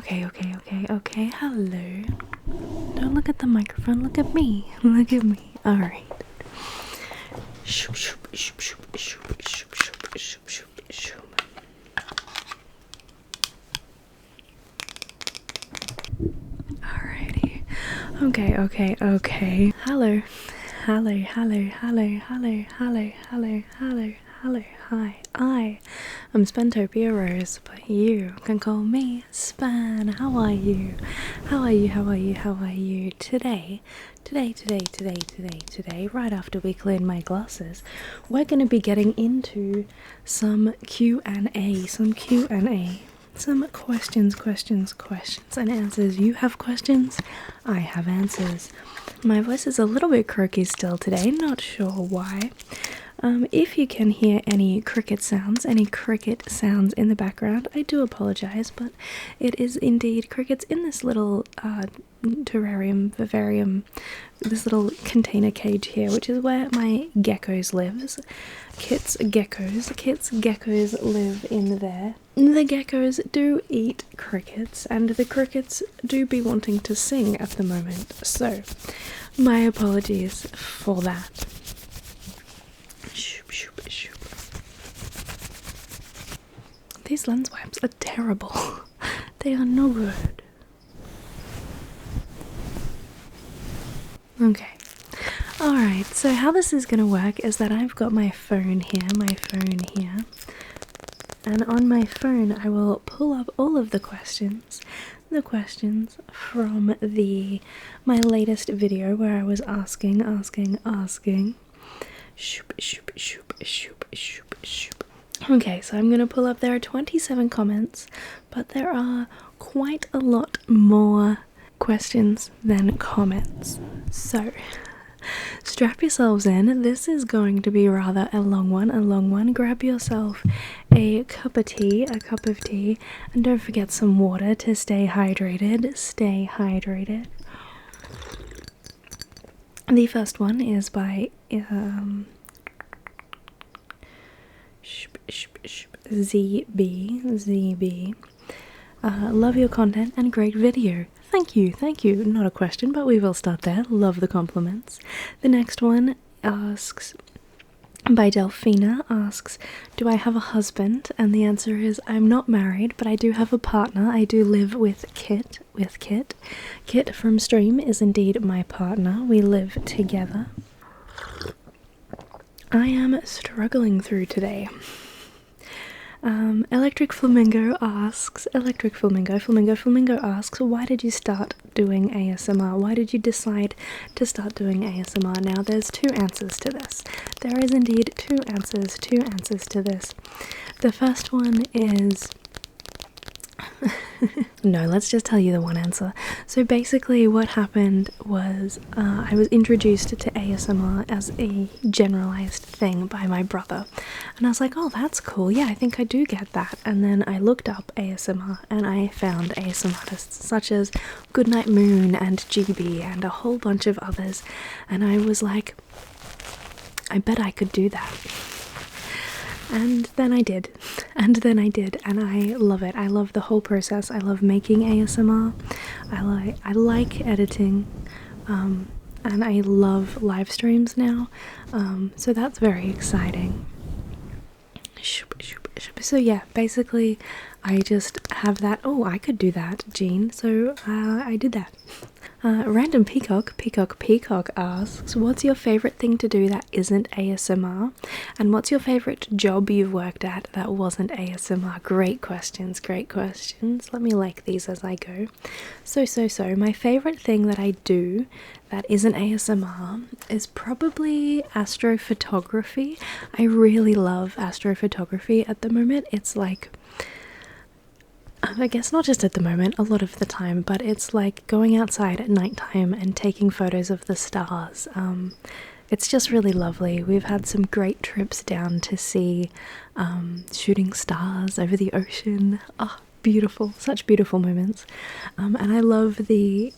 Okay. Hello. Don't look at the microphone, look at me. Look at me. Alright. Alrighty. Okay. Hello. Hi. I am Spantopia Rose, but you can call me Span. How are you? Today, right after we clean my glasses, we're going to be getting into some Q&A. Some questions and answers. You have questions, I have answers. My voice is a little bit croaky still today, not sure why. If you can hear any cricket sounds in the background, I do apologise, but it is indeed crickets in this little vivarium, this little container cage here, which is where my geckos live. Kit's geckos live in there. The geckos do eat crickets, and the crickets do be wanting to sing at the moment, so my apologies for that. These lens wipes are terrible. They are no good. Okay. Alright, so how this is going to work is that I've got my phone here. And on my phone I will pull up all of the questions from my latest video where I was asking. Okay, so I'm gonna pull up, there are 27 comments, but there are quite a lot more questions than comments. So strap yourselves in. This is going to be rather a long one. Grab yourself a cup of tea, and don't forget some water to stay hydrated. The first one is by ZB. Love your content and great video. Thank you. Not a question, but we will start there. Love the compliments. The next one by Delphina asks, do I have a husband? And the answer is, I'm not married, but I do have a partner. I do live with Kit. Kit from stream is indeed my partner. We live together. I am struggling through today. Electric Flamingo asks, why did you start doing ASMR? Why did you decide to start doing ASMR? Now, there's two answers to this. There is indeed two answers to this. The first one is... No, let's just tell you the one answer. So basically what happened was I was introduced to ASMR as a generalized thing by my brother, and I was like, oh, that's cool, yeah, I think I do get that. And then I looked up ASMR and I found ASMR artists such as Goodnight Moon and GB and a whole bunch of others, and I was like, I bet I could do that. And then I did, and I love it. I love the whole process. I love making ASMR. I like editing, and I love live streams now. So that's very exciting. So yeah, basically, I just have that. Oh, I could do that, Jean. So I did that. Random Peacock asks, what's your favourite thing to do that isn't ASMR? And what's your favourite job you've worked at that wasn't ASMR? Great questions. Let me like these as I go. So, my favourite thing that I do that isn't ASMR is probably astrophotography. I really love astrophotography at the moment. It's like, I guess not just at the moment, a lot of the time, but it's like going outside at nighttime and taking photos of the stars. It's just really lovely. We've had some great trips down to see shooting stars over the ocean. Oh, beautiful, such beautiful moments. And I love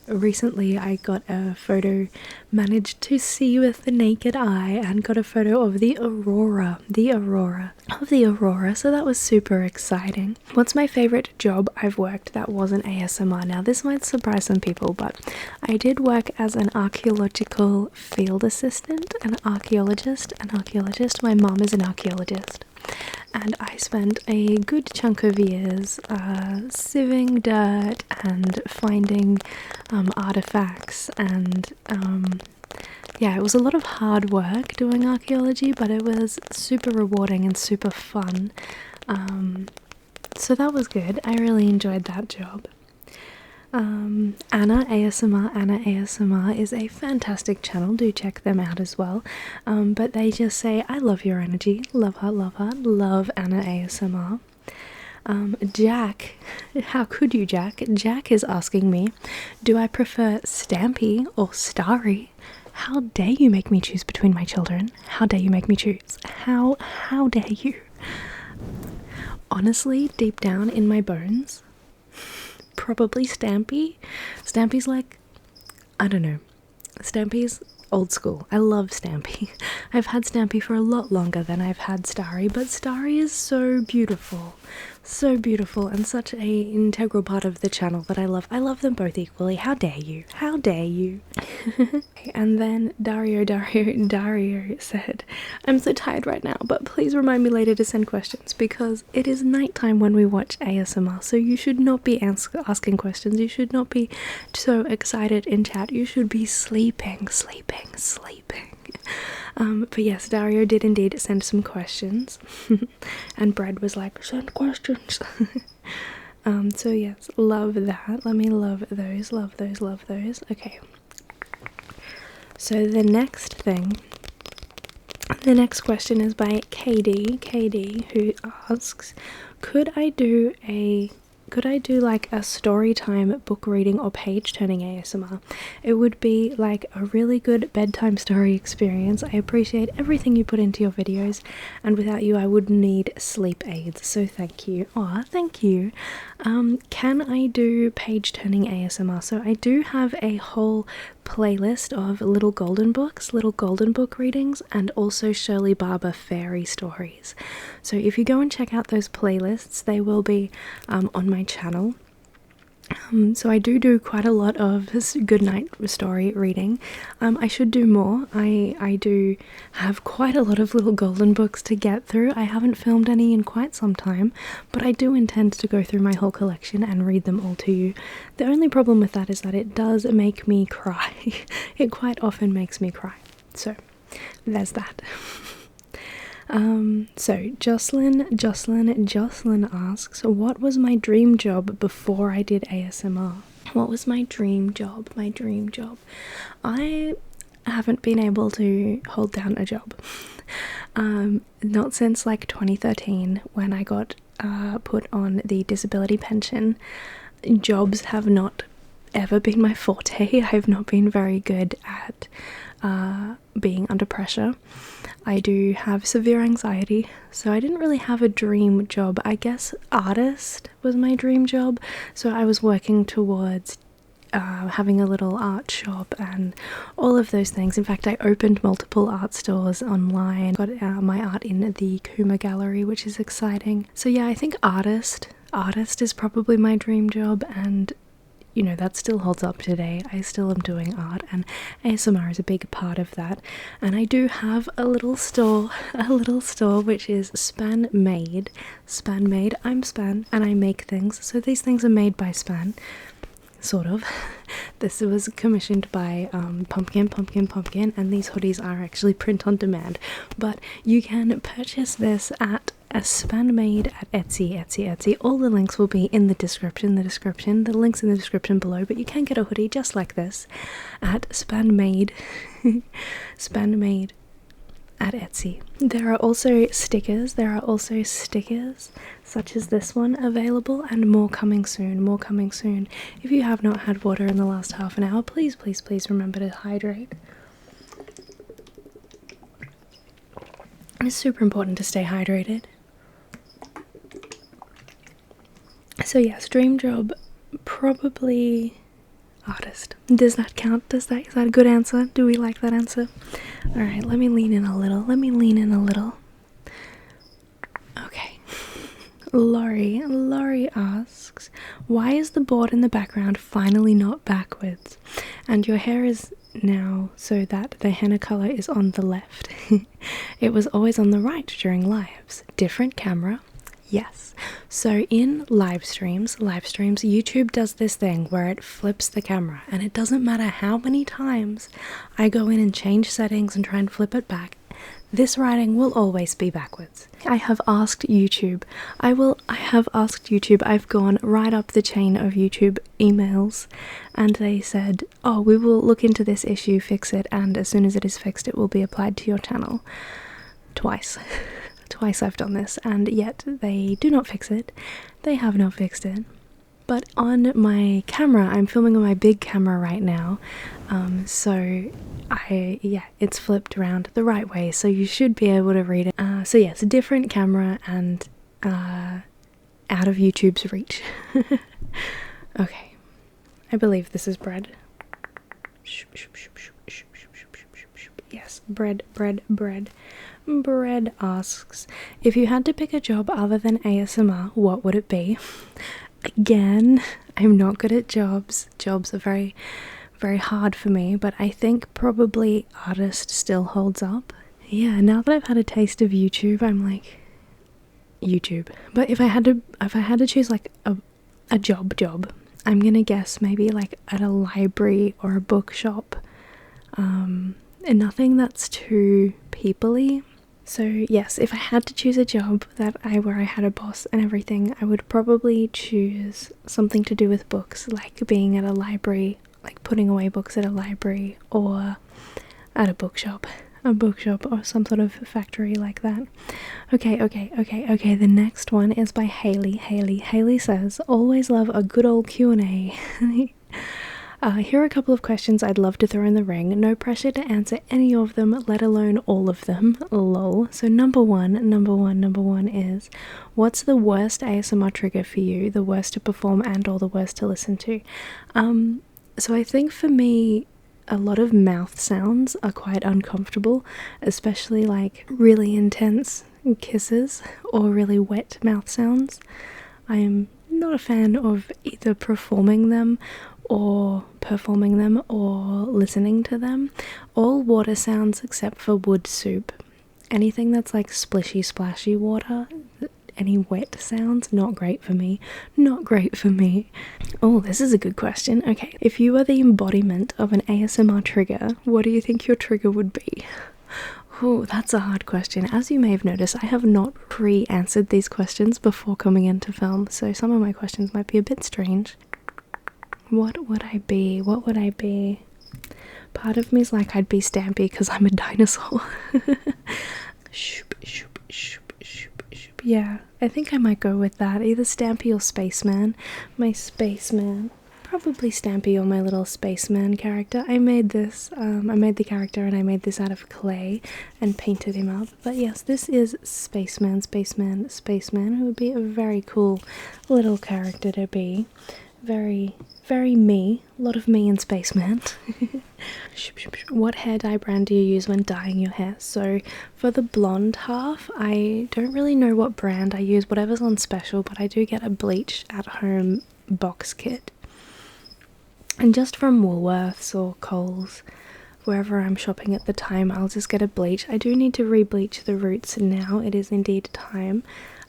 recently I got a photo, managed to see with the naked eye, and got a photo of the aurora, so that was super exciting. What's my favorite job I've worked that wasn't ASMR? Now this might surprise some people, but I did work as an archaeological field assistant, an archaeologist. My mom is an archaeologist. And I spent a good chunk of years sieving dirt and finding artifacts, and yeah, it was a lot of hard work doing archaeology, but it was super rewarding and super fun. So that was good. I really enjoyed that job. Anna ASMR is a fantastic channel, do check them out as well. But they just say, I love your energy, love her, love Anna ASMR. Jack, how could you, Jack? Jack is asking me, do I prefer Stampy or Starry? How dare you make me choose between my children? How dare you make me choose? How dare you? Honestly, deep down in my bones, probably Stampy. Stampy's like, I don't know. Stampy's old school. I love Stampy. I've had Stampy for a lot longer than I've had Starry, but Starry is so beautiful and such an integral part of the channel that I love. I love them both equally. How dare you? How dare you? And then Dario said, I'm so tired right now, but please remind me later to send questions because it is nighttime when we watch ASMR, so you should not be asking questions. You should not be so excited in chat. You should be sleeping. But yes, Dario did indeed send some questions. And Brad was like, send questions. So yes, love that. Let me love those. Okay. So the next question is by KD, who asks, could I do like a story time book reading or page turning ASMR? It would be like a really good bedtime story experience. I appreciate everything you put into your videos, and without you I would need sleep aids, so thank you. Aw, thank you. Can I do page turning ASMR? So I do have a whole playlist of little golden book readings, and also Shirley Barber fairy stories. So if you go and check out those playlists, they will be on my channel. So I do quite a lot of good night story reading. I should do more. I do have quite a lot of little golden books to get through. I haven't filmed any in quite some time, but I do intend to go through my whole collection and read them all to you. The only problem with that is that it does make me cry. It quite often makes me cry. So there's that. So Jocelyn asks, what was my dream job before I did ASMR? What was my dream job? I haven't been able to hold down a job. Not since like 2013 when I got put on the disability pension. Jobs have not ever been my forte. I've not been very good at being under pressure. I do have severe anxiety, so I didn't really have a dream job. I guess artist was my dream job, so I was working towards having a little art shop and all of those things. In fact, I opened multiple art stores online, got my art in the Kuma gallery, which is exciting. So yeah, I think artist is probably my dream job, and you know, that still holds up today. I still am doing art, and ASMR is a big part of that. And I do have a little store which is Span Made. I'm Span, and I make things. So these things are made by Span, sort of. This was commissioned by Pumpkin, and these hoodies are actually print on demand. But you can purchase this at a Span Made at Etsy. All the links will be in the description. The links in the description below, but you can get a hoodie just like this at Span Made at Etsy. There are also stickers such as this one available, and more coming soon. If you have not had water in the last half an hour, please remember to hydrate. It's super important to stay hydrated. So yes, dream job, probably artist. Does that count? Is that a good answer? Do we like that answer? Alright, let me lean in a little. Okay. Laurie asks, why is the board in the background finally not backwards? And your hair is now so that the henna colour is on the left. It was always on the right during lives. Different camera? Yes. So in live streams, YouTube does this thing where it flips the camera, and it doesn't matter how many times I go in and change settings and try and flip it back, this writing will always be backwards. I have asked YouTube. I've gone right up the chain of YouTube emails, and they said, oh, we will look into this issue, fix it, and as soon as it is fixed, it will be applied to your channel. Twice I've done this, and yet they do not fix it. They have not fixed it. But on my camera, I'm filming on my big camera right now, so it's flipped around the right way, so you should be able to read it. So yes, a different camera and out of YouTube's reach. Okay, I believe this is bread. Yes, bread. Bread asks, if you had to pick a job other than ASMR, what would it be? Again, I'm not good at jobs. Jobs are very, very hard for me, but I think probably artist still holds up. Yeah, now that I've had a taste of YouTube, I'm like, YouTube. But if I had to choose like a job, I'm gonna guess maybe like at a library or a bookshop. And nothing that's too people-y. So yes, if I had to choose a job where I had a boss and everything, I would probably choose something to do with books, like being at a library, like putting away books at a library, or at a bookshop or some sort of factory like that. Okay, the next one is by Haley. Haley says, always love a good old Q&A. Here are a couple of questions I'd love to throw in the ring. No pressure to answer any of them, let alone all of them. Lol. So number one is, what's the worst ASMR trigger for you? The worst to perform and or the worst to listen to? So I think for me, a lot of mouth sounds are quite uncomfortable, especially like really intense kisses or really wet mouth sounds. I am not a fan of either performing them or listening to them. All water sounds except for wood soup. Anything that's like splishy splashy water, any wet sounds, not great for me. Oh, this is a good question. Okay, if you were the embodiment of an ASMR trigger, what do you think your trigger would be? Oh, that's a hard question. As you may have noticed, I have not pre-answered these questions before coming into film, so some of my questions might be a bit strange. What would I be? Part of me is like I'd be Stampy because I'm a dinosaur. Yeah, I think I might go with that. Either Stampy or Spaceman. My Spaceman. Probably Stampy or my little Spaceman character. I made this, I made the character and I made this out of clay and painted him up. But yes, this is Spaceman, who would be a very cool little character to be. Very, very me. A lot of me in Spaceman. What hair dye brand do you use when dyeing your hair? So for the blonde half, I don't really know what brand I use, whatever's on special, but I do get a bleach at home box kit. And just from Woolworths or Coles, wherever I'm shopping at the time, I'll just get a bleach. I do need to re-bleach the roots now. It is indeed time.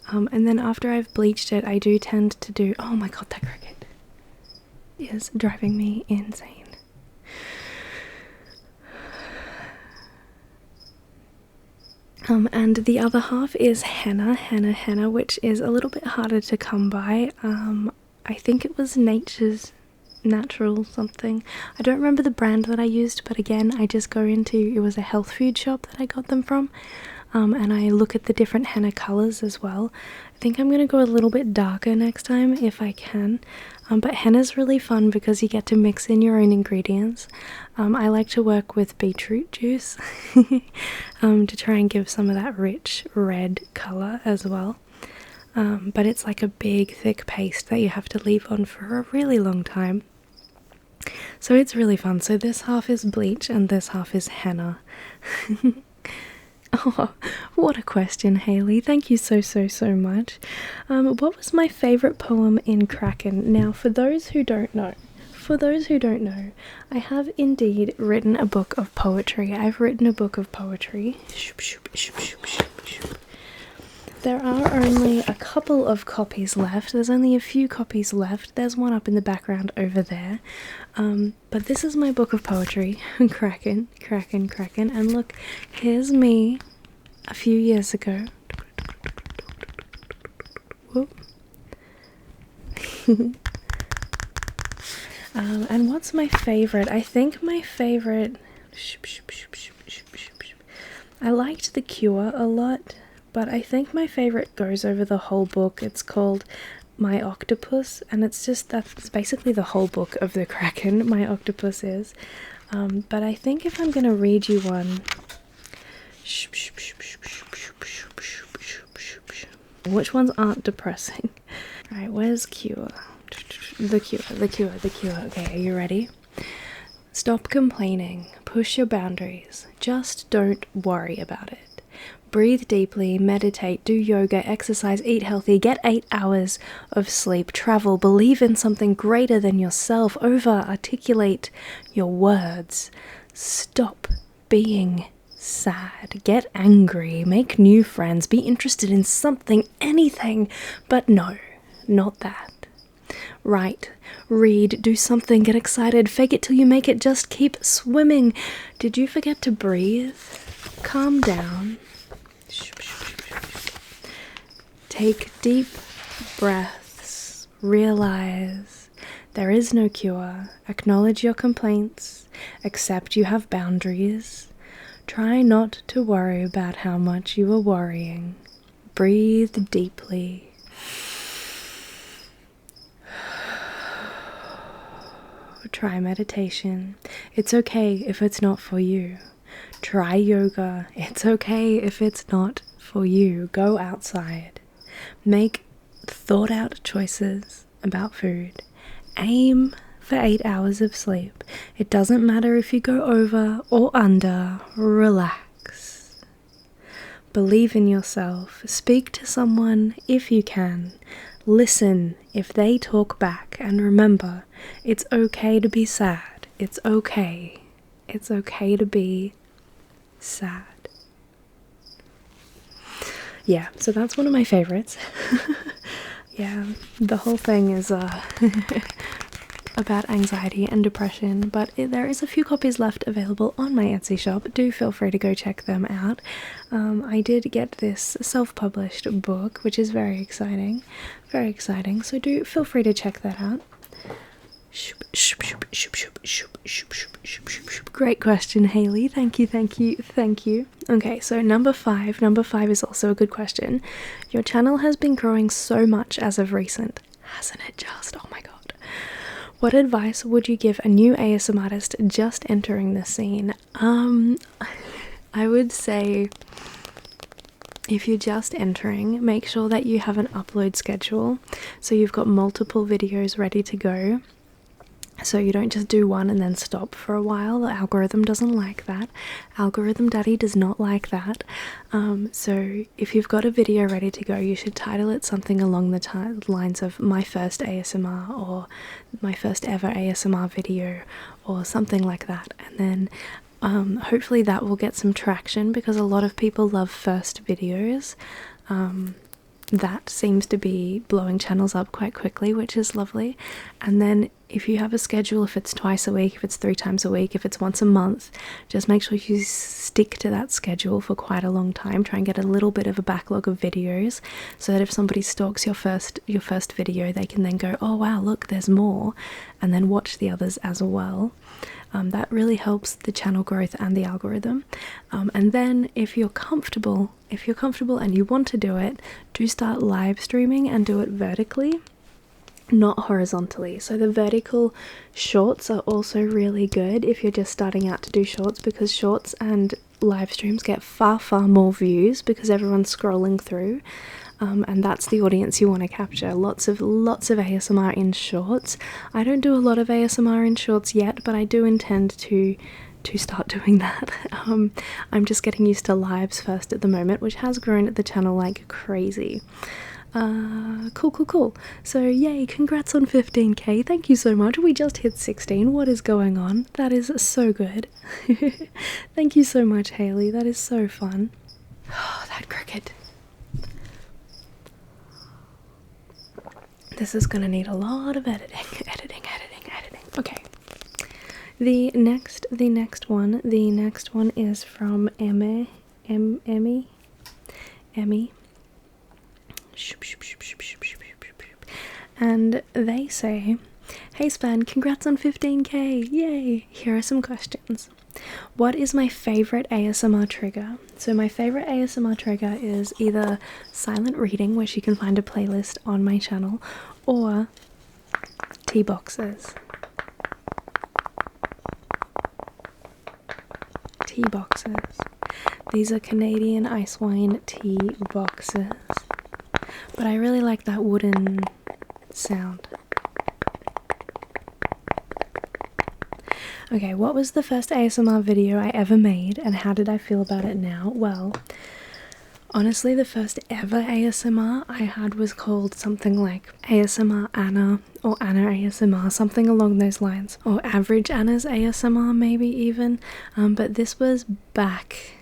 And then after I've bleached it, I do tend to do... Oh my god, that cricket is driving me insane. And the other half is henna, which is a little bit harder to come by. I think it was Natural something. I don't remember the brand that I used, but again, I just go into, it was a health food shop that I got them from, and I look at the different henna colours as well. I think I'm going to go a little bit darker next time if I can, but henna's really fun because you get to mix in your own ingredients. I like to work with beetroot juice to try and give some of that rich red colour as well. but it's like a big thick paste that you have to leave on for a really long time. So it's really fun. So this half is bleach and this half is henna. Oh, what a question, Hayley. Thank you so much. What was my favourite poem in Kraken? Now, for those who don't know, I have indeed written a book of poetry. I've written a book of poetry. There are only a couple of copies left. There's only a few copies left. There's one up in the background over there. But this is my book of poetry. Kraken. And look, here's me a few years ago. Whoop. And what's my favorite? I think my favorite... I liked The Cure a lot, but I think my favorite goes over the whole book. It's called My Octopus, and that's basically the whole book of the Kraken, My Octopus is. But I think if I'm going to read you one... Which ones aren't depressing? Alright, where's Cure? The Cure. Okay, are you ready? Stop complaining. Push your boundaries. Just don't worry about it. Breathe deeply, meditate, do yoga, exercise, eat healthy, get 8 hours of sleep, travel, believe in something greater than yourself, over-articulate your words. Stop being sad. Get angry, make new friends, be interested in something, anything, but no, not that. Write, read, do something, get excited, fake it till you make it, just keep swimming. Did you forget to breathe? Calm down. Take deep breaths. Realize there is no cure. Acknowledge your complaints. Accept you have boundaries. Try not to worry about how much you are worrying. Breathe deeply. Try meditation. It's okay if it's not for you. Try yoga. It's okay if it's not for you. Go outside. Make thought out choices about food. Aim for 8 hours of sleep. It doesn't matter if you go over or under. Relax. Believe in yourself. Speak to someone if you can. Listen if they talk back, and remember, it's okay to be sad. It's okay. It's okay to be sad. Yeah, so that's one of my favorites. Yeah, the whole thing is about anxiety and depression, but there is a few copies left available on my Etsy shop. Do feel free to go check them out. I did get this self-published book, which is very exciting, so do feel free to check that out. Great question, Hayley. Thank you. Okay, so number five is also a good question. Your channel has been growing so much as of recent, hasn't it just? Oh my god. What advice would you give a new ASMR artist just entering the scene? I would say, if you're just entering, make sure that you have an upload schedule, so you've got multiple videos ready to go. So you don't just do one and then stop for a while. The algorithm doesn't like that. Algorithm Daddy does not like that. So if you've got a video ready to go, you should title it something along the lines of my first ASMR or my first ever ASMR video or something like that. And then hopefully that will get some traction, because a lot of people love first videos. That seems to be blowing channels up quite quickly, which is lovely. And then if you have a schedule, if it's twice a week, if it's 3 times a week, if it's once a month, just make sure you stick to that schedule for quite a long time. Try and get a little bit of a backlog of videos, so that if somebody stalks your first video, they can then go, oh wow, look, there's more, and then watch the others as well. That really helps the channel growth and the algorithm. And then if you're comfortable and you want to do it, do start live streaming and do it vertically, not horizontally. So the vertical shorts are also really good if you're just starting out to do shorts, because shorts and live streams get far more views because everyone's scrolling through. and that's the audience you want to capture. Lots of ASMR in shorts. I don't do a lot of ASMR in shorts yet, but I do intend to start doing that. I'm just getting used to lives first at the moment, which has grown the channel like crazy. Cool. So yay, congrats on 15k. Thank you so much. We just hit 16. What is going on? That is so good. Thank you so much, Haley. That is so fun. Oh, that cricket. This is gonna need a lot of editing. Okay. The next one is from Emmy. And they say, "Hey Span, congrats on 15k, yay! Here are some questions. What is my favorite ASMR trigger?" So my favorite ASMR trigger is either silent reading, which you can find a playlist on my channel, or tea boxes. Tea boxes. These are Canadian ice wine tea boxes. But I really like that wooden sound. Okay, what was the first ASMR video I ever made and how did I feel about it now? Well, honestly, the first ever ASMR I had was called something like ASMR Anna or Anna ASMR, something along those lines. Or Average Anna's ASMR maybe even. But this was back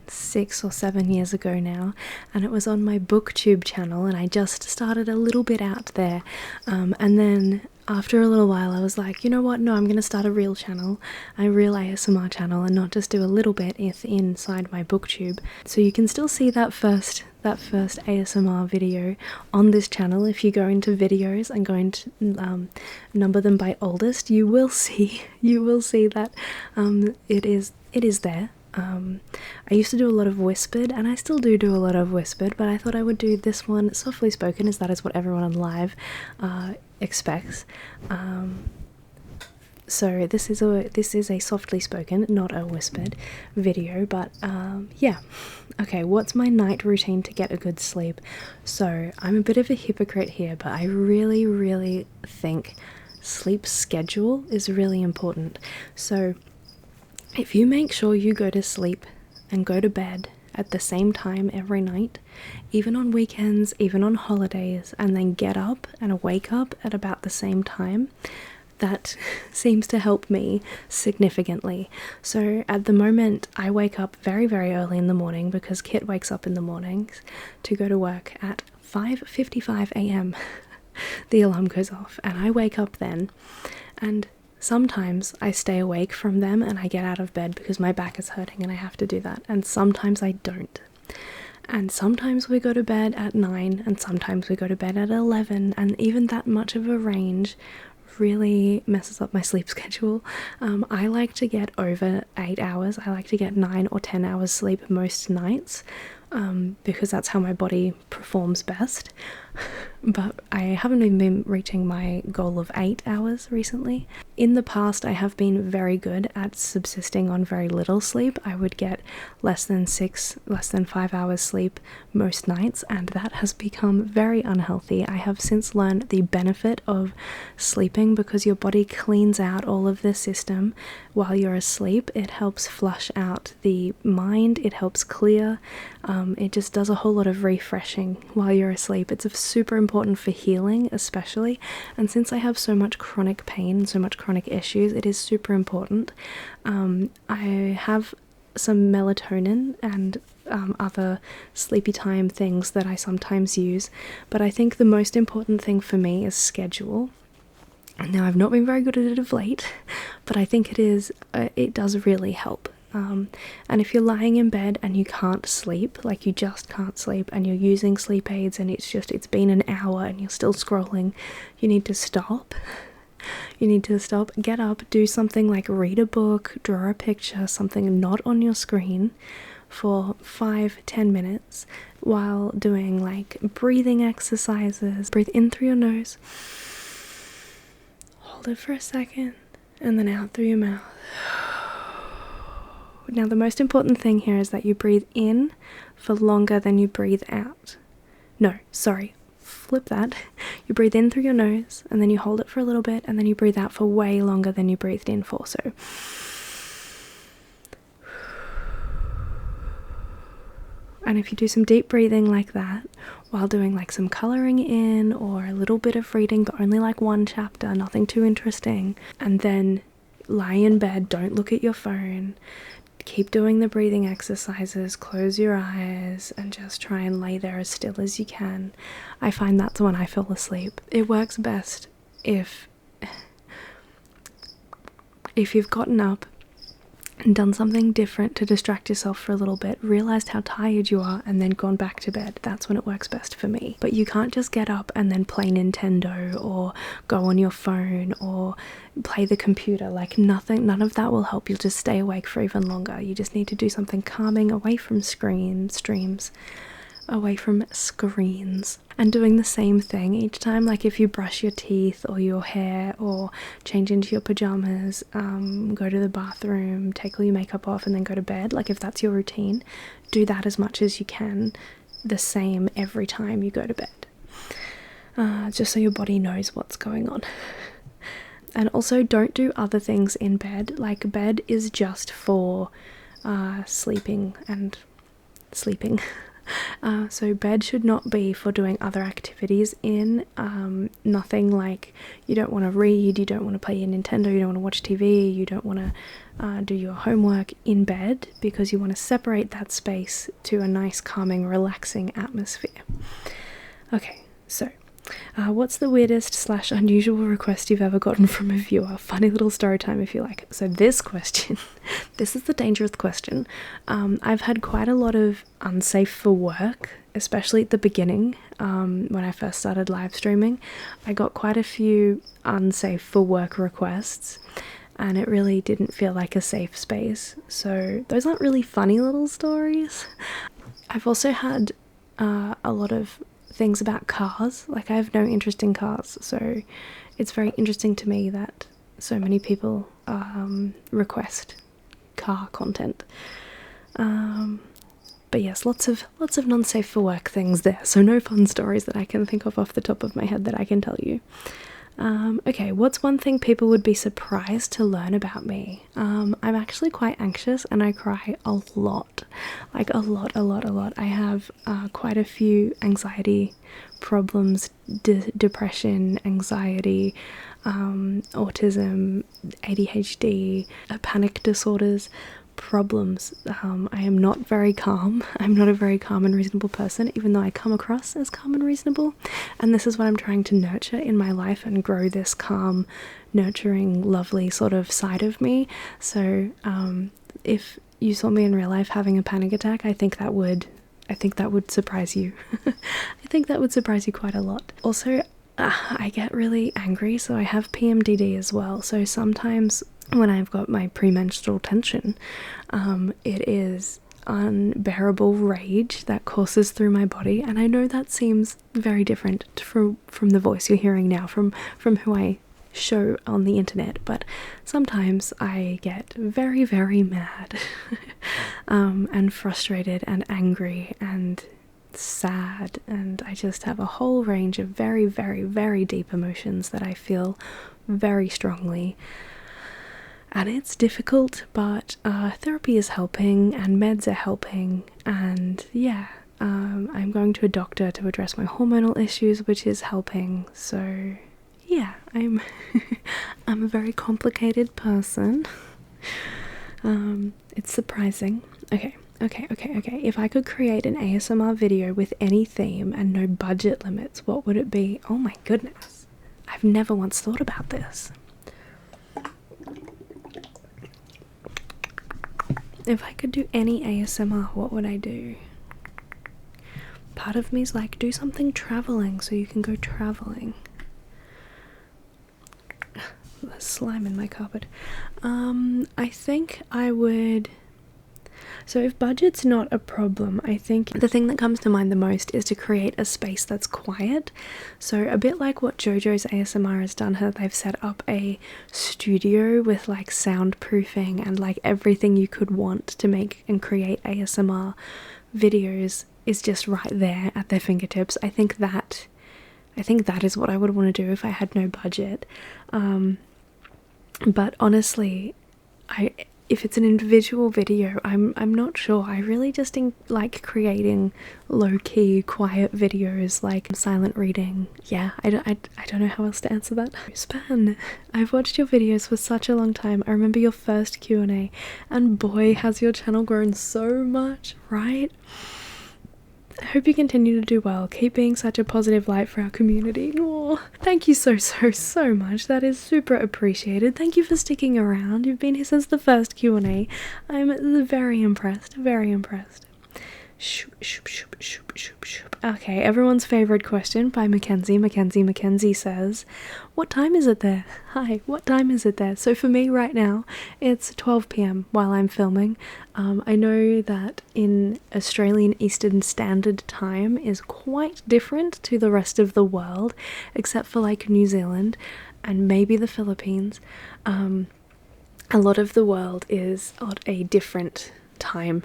6 or 7 years ago now, and it was on my booktube channel, and I just started a little bit out there, and then after a little while I was like, you know what, no, I'm gonna start a real channel, a real ASMR channel, and not just do a little bit inside my booktube. So you can still see that first ASMR video on this channel. If you go into videos and go into number them by oldest, you will see that it is there. I used to do a lot of whispered, and I still do a lot of whispered, but I thought I would do this one softly spoken, as that is what everyone on live expects. So this is a softly spoken, not a whispered video, but yeah. Okay, what's my night routine to get a good sleep? So I'm a bit of a hypocrite here, but I really think sleep schedule is really important. So if you make sure you go to sleep and go to bed at the same time every night, even on weekends, even on holidays, and then get up and wake up at about the same time, that seems to help me significantly. So at the moment I wake up very early in the morning because Kit wakes up in the mornings to go to work at 5:55 a.m. The alarm goes off and I wake up then, and sometimes I stay awake from them and I get out of bed because my back is hurting and I have to do that, and sometimes I don't. And sometimes we go to bed at 9 and sometimes we go to bed at 11, and even that much of a range really messes up my sleep schedule. I like to get over 8 hours. I like to get 9 or 10 hours sleep most nights, because that's how my body performs best. But I haven't even been reaching my goal of 8 hours recently. In the past, I have been very good at subsisting on very little sleep. I would get less than 5 hours sleep most nights, and that has become very unhealthy. I have since learned the benefit of sleeping because your body cleans out all of the system while you're asleep. It helps flush out the mind, it helps clear, it just does a whole lot of refreshing while you're asleep. It's super important for healing especially, and since I have so much chronic pain and so much chronic issues, it is super important. I have some melatonin and other sleepy time things that I sometimes use, but I think the most important thing for me is schedule. Now, I've not been very good at it of late, but I think it does really help. And if you're lying in bed and you can't sleep, like you just can't sleep, and you're using sleep aids and it's been an hour and you're still scrolling, you need to stop. You need to stop, get up, do something like read a book, draw a picture, something not on your screen for 5-10 minutes while doing like breathing exercises. Breathe in through your nose, hold it for a second, and then out through your mouth. Now, the most important thing here is that you breathe in for longer than you breathe out. no, sorry, flip that. You breathe in through your nose, and then you hold it for a little bit, and then you breathe out for way longer than you breathed in for. So and if you do some deep breathing like that while doing like some colouring in or a little bit of reading, but only like one chapter, nothing too interesting, and then lie in bed, don't look at your phone, keep doing the breathing exercises, close your eyes and just try and lay there as still as you can. I find that's when I fall asleep. It works best if you've gotten up and done something different to distract yourself for a little bit, realized how tired you are, and then gone back to bed. That's when it works best for me. But you can't just get up and then play Nintendo or go on your phone or play the computer. Like none of that will help. You'll just stay awake for even longer. You just need to do something calming, away from streams, away from screens, and doing the same thing each time. Like if you brush your teeth or your hair or change into your pajamas, go to the bathroom, take all your makeup off and then go to bed, like if that's your routine, do that as much as you can, the same every time you go to bed, just so your body knows what's going on. And also don't do other things in bed. Like bed is just for sleeping and sleeping. So bed should not be for doing other activities in, nothing like you don't want to read, you don't want to play your Nintendo, you don't want to watch TV, you don't want to do your homework in bed, because you want to separate that space to a nice, calming, relaxing atmosphere. Okay, so what's the weirdest / unusual request you've ever gotten from a viewer? Funny little story time if you like. So this question, this is the dangerous question. I've had quite a lot of unsafe for work, especially at the beginning, when I first started live streaming. I got quite a few unsafe for work requests, and it really didn't feel like a safe space. So those aren't really funny little stories. I've also had a lot of things about cars. Like I have no interest in cars, so it's very interesting to me that so many people request car content. But yes, lots of non-safe for work things there, so no fun stories that I can think of off the top of my head that I can tell you. Okay, what's one thing people would be surprised to learn about me? I'm actually quite anxious and I cry a lot. Like a lot. I have quite a few anxiety problems, depression, anxiety, autism, ADHD, panic disorders, problems. I am not very calm. I'm not a very calm and reasonable person, even though I come across as calm and reasonable, and this is what I'm trying to nurture in my life and grow this calm, nurturing, lovely sort of side of me. So if you saw me in real life having a panic attack, I think that would surprise you. I think that would surprise you quite a lot. Also, I get really angry, so I have PMDD as well, so sometimes when I've got my premenstrual tension, it is unbearable rage that courses through my body, and I know that seems very different from the voice you're hearing now, from who I show on the internet, but sometimes I get very, very mad and frustrated and angry and sad, and I just have a whole range of very, very, very deep emotions that I feel very strongly. And it's difficult, but therapy is helping and meds are helping, and yeah, I'm going to a doctor to address my hormonal issues, which is helping. So yeah, I'm a very complicated person. It's surprising. Okay. If I could create an ASMR video with any theme and no budget limits, what would it be? Oh my goodness, I've never once thought about this. If I could do any ASMR, what would I do? Part of me's like, do something traveling so you can go traveling. There's slime in my carpet. I think I would... So if budget's not a problem, I think the thing that comes to mind the most is to create a space that's quiet. So a bit like what JoJo's ASMR has done, they've set up a studio with like soundproofing and like everything you could want to make and create ASMR videos is just right there at their fingertips. I think that is what I would want to do if I had no budget. But honestly, if it's an individual video, I'm not sure. I really just like creating low-key, quiet videos, like silent reading. Yeah, I don't know how else to answer that. Span, I've watched your videos for such a long time. I remember your first Q&A, and boy, has your channel grown so much, right? I hope you continue to do well. Keep being such a positive light for our community. Oh, thank you so much. That is super appreciated. Thank you for sticking around. You've been here since the first Q&A. I'm very impressed. Very impressed. Okay, everyone's favourite question by Mackenzie. Mackenzie says, what time is it there? Hi, what time is it there? So for me right now, it's 12 p.m. while I'm filming. I know that in Australian Eastern Standard Time is quite different to the rest of the world, except for like New Zealand and maybe the Philippines. A lot of the world is at a different time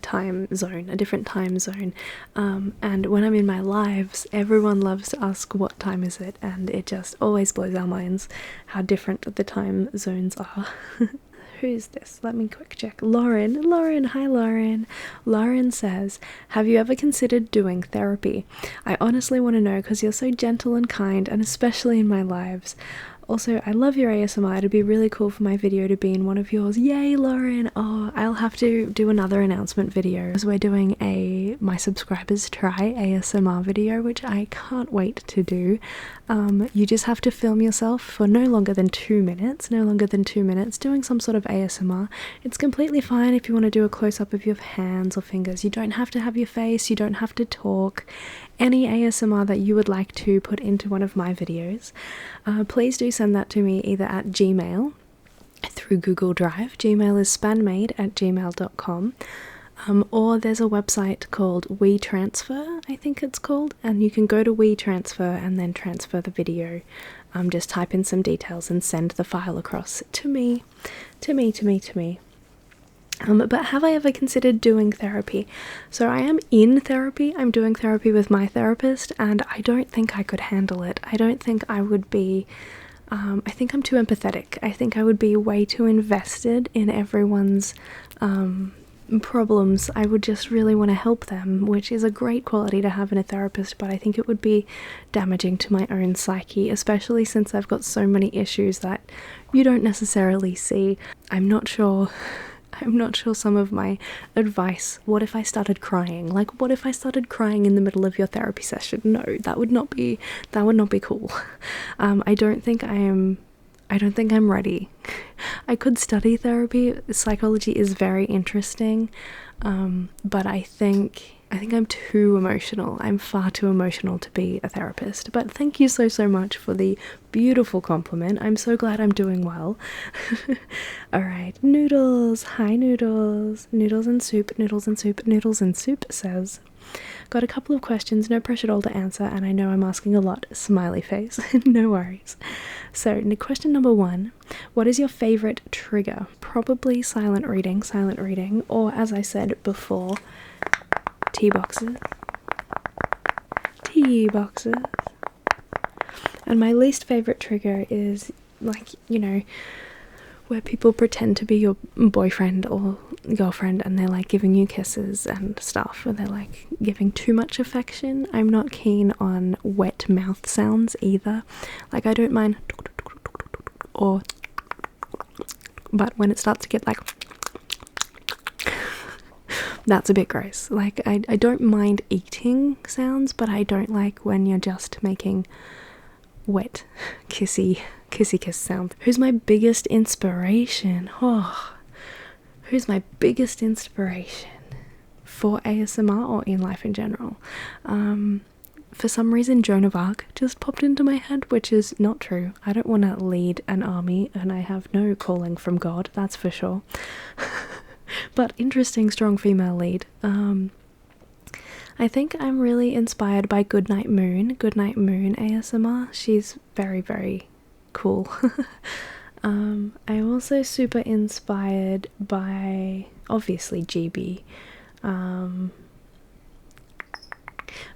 time zone, a different time zone, and when I'm in my lives, everyone loves to ask what time is it, and it just always blows our minds how different the time zones are. Who's this? Let me quick check. Lauren, hi Lauren. Lauren says, have you ever considered doing therapy? I honestly want to know because you're so gentle and kind, and especially in my lives. Also, I love your ASMR. It'd be really cool for my video to be in one of yours. Yay, Lauren! Oh, I'll have to do another announcement video because we're doing a My Subscribers Try ASMR video, which I can't wait to do. You just have to film yourself for no longer than 2 minutes, doing some sort of ASMR. It's completely fine if you want to do a close-up of your hands or fingers. You don't have to have your face, you don't have to talk. Any ASMR that you would like to put into one of my videos, please do send that to me either at Gmail, through Google Drive. Gmail is spanmade@gmail.com, or there's a website called WeTransfer, I think it's called, and you can go to WeTransfer and then transfer the video. Just type in some details and send the file across to me. But have I ever considered doing therapy? So I am in therapy. I'm doing therapy with my therapist, and I don't think I could handle it. I don't think I would be, I think I'm too empathetic. I think I would be way too invested in everyone's problems. I would just really want to help them, which is a great quality to have in a therapist, but I think it would be damaging to my own psyche, especially since I've got so many issues that you don't necessarily see. I'm not sure some of my advice. What if I started crying? Like, what if I started crying in the middle of your therapy session? No, that would not be cool. I don't think I'm ready. I could study therapy. Psychology is very interesting, but I think I'm too emotional. I'm far too emotional to be a therapist. But thank you so much for the beautiful compliment. I'm so glad I'm doing well. Alright, Noodles. Hi, Noodles. Noodles and Soup says, got a couple of questions, no pressure at all to answer, and I know I'm asking a lot. Smiley face. No worries. So, question number 1. What is your favourite trigger? Probably silent reading, or as I said before, tea boxes. And my least favourite trigger is, like, you know, where people pretend to be your boyfriend or girlfriend and they're like giving you kisses and stuff, or they're like giving too much affection. I'm not keen on wet mouth sounds either. Like, I don't mind, but when it starts to get like, that's a bit gross. Like, I don't mind eating sounds, but I don't like when you're just making wet kissy kiss sounds. Who's my biggest inspiration? Who's my biggest inspiration for ASMR or in life in general? For some reason, Joan of Arc just popped into my head, which is not true. I don't want to lead an army, and I have no calling from God, that's for sure. But interesting, strong female lead. I think I'm really inspired by Goodnight Moon ASMR. She's very, very cool. I'm also super inspired by, obviously, GB.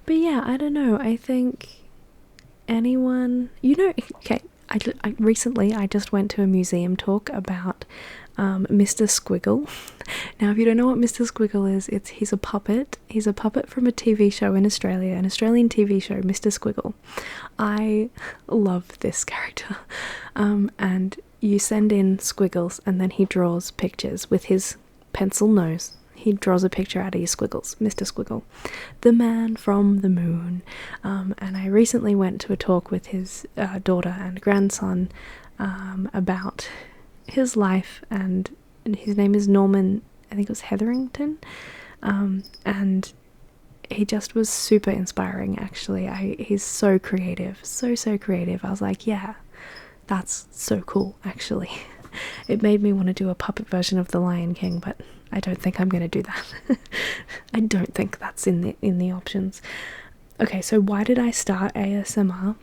But yeah, I don't know. I think anyone, okay, recently I just went to a museum talk about Mr. Squiggle. Now, if you don't know what Mr. Squiggle is, he's a puppet. He's a puppet from a TV show in Australia, an Australian TV show, Mr. Squiggle. I love this character. And you send in squiggles and then he draws pictures with his pencil nose. He draws a picture out of your squiggles, Mr. Squiggle, the man from the moon. And I recently went to a talk with his daughter and grandson about his life, and his name is Norman, I think it was Hetherington, and he just was super inspiring, actually. He's so creative, so creative. I was like, yeah, that's so cool, actually. It made me want to do a puppet version of The Lion King, but I don't think I'm going to do that. I don't think that's in the options. Okay, so why did I start ASMR?